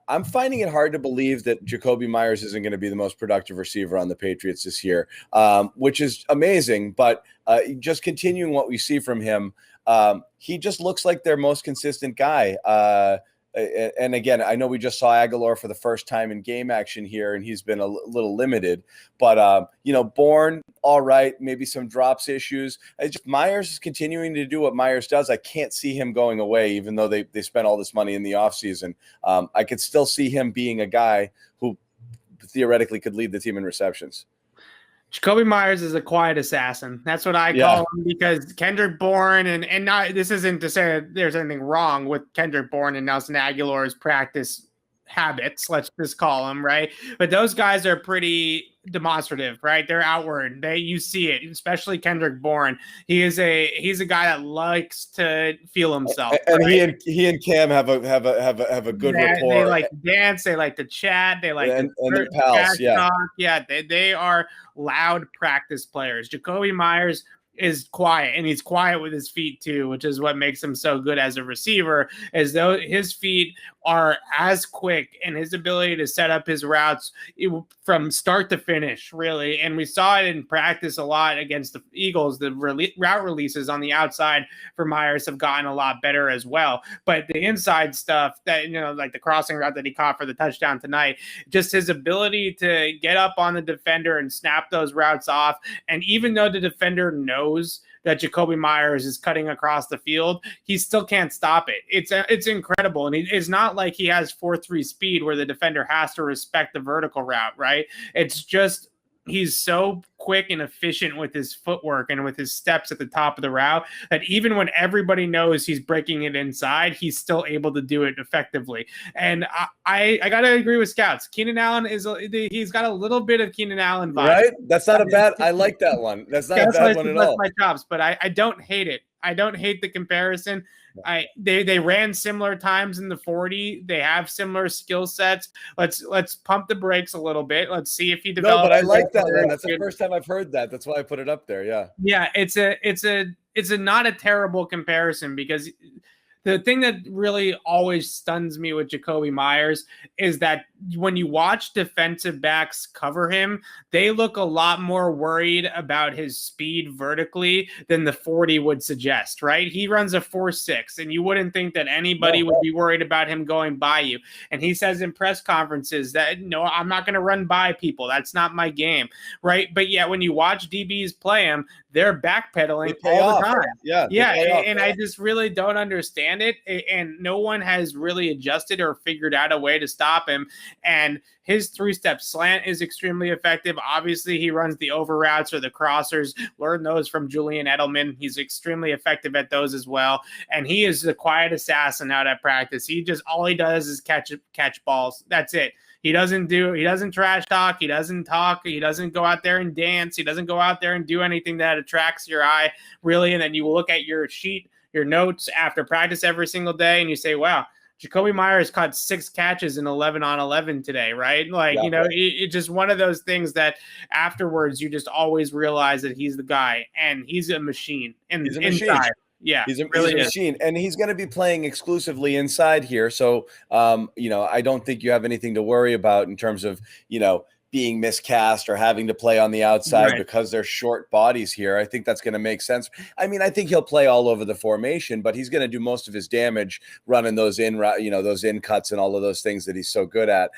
I'm finding it hard to believe that Jakobi Meyers isn't going to be the most productive receiver on the Patriots this year, which is amazing. But just continuing what we see from him, he just looks like their most consistent guy. And again, I know we just saw Aguilar for the first time in game action here, and he's been a little limited. But, Bourne, all right, maybe some drops issues. Myers is continuing to do what Myers does. I can't see him going away, even though they spent all this money in the offseason. I could still see him being a guy who theoretically could lead the team in receptions. Jakobi Meyers is a quiet assassin. That's what I call him, because Kendrick Bourne and not, this isn't to say that there's anything wrong with Kendrick Bourne and Nelson Aguilar's practice habits, let's just call them, right? But those guys are pretty demonstrative, right? They're outward. You see it, especially Kendrick Bourne. He's a guy that likes to feel himself. And right? he and Cam have a good rapport. They like to dance, they like to chat, they like and they're pals, they are loud practice players. Jakobi Meyers is quiet, and he's quiet with his feet too, which is what makes him so good as a receiver, as though his feet are as quick, and his ability to set up his routes from start to finish, really. And we saw it in practice a lot against the Eagles. The route releases on the outside for Meyers have gotten a lot better as well. But the inside stuff that, like the crossing route that he caught for the touchdown tonight, just his ability to get up on the defender and snap those routes off. And even though the defender knows that Jakobi Meyers is cutting across the field, he still can't stop it. It's incredible. And it's not like he has 4.3 speed where the defender has to respect the vertical route, right? It's just he's so quick and efficient with his footwork and with his steps at the top of the route that even when everybody knows he's breaking it inside, he's still able to do it effectively. And I got to agree with scouts. Keenan Allen he's got a little bit of Keenan Allen vibe. Right? That's not a bad, I like that one. That's not a bad one at all. My chops, but I don't hate it. I don't hate the comparison. They ran similar times in the 40. They have similar skill sets. Let's pump the brakes a little bit. Let's see if he develops. No, but I like that one. That's the first time I've heard that. That's why I put it up there. Yeah. Yeah, it's a not a terrible comparison, because the thing that really always stuns me with Jakobi Meyers is that when you watch defensive backs cover him, they look a lot more worried about his speed vertically than the 40 would suggest, right? He runs a 4.6, and you wouldn't think that anybody would be worried about him going by you. And he says in press conferences that, no, I'm not going to run by people. That's not my game, right? But yet when you watch DBs play him, they're backpedaling all the time. Yeah. And I just really don't understand it. And no one has really adjusted or figured out a way to stop him. And his 3-step slant is extremely effective. Obviously, he runs the over routes or the crossers. Learn those from Julian Edelman. He's extremely effective at those as well. And he is the quiet assassin out at practice. All he does is catch balls. That's it. He doesn't trash talk. He doesn't talk. He doesn't go out there and dance. He doesn't go out there and do anything that attracts your eye, really. And then you look at your sheet, your notes after practice every single day, and you say, wow, Jakobi Meyers caught 6 catches in 11 on 11 today, right? It's just one of those things that afterwards you just always realize that he's the guy, and he's a machine. He's a machine. Yeah, he's a machine, and he's going to be playing exclusively inside here. So, I don't think you have anything to worry about in terms of, being miscast or having to play on the outside because they're short bodies here. I think that's going to make sense. I mean, I think he'll play all over the formation, but he's going to do most of his damage running those in cuts and all of those things that he's so good at.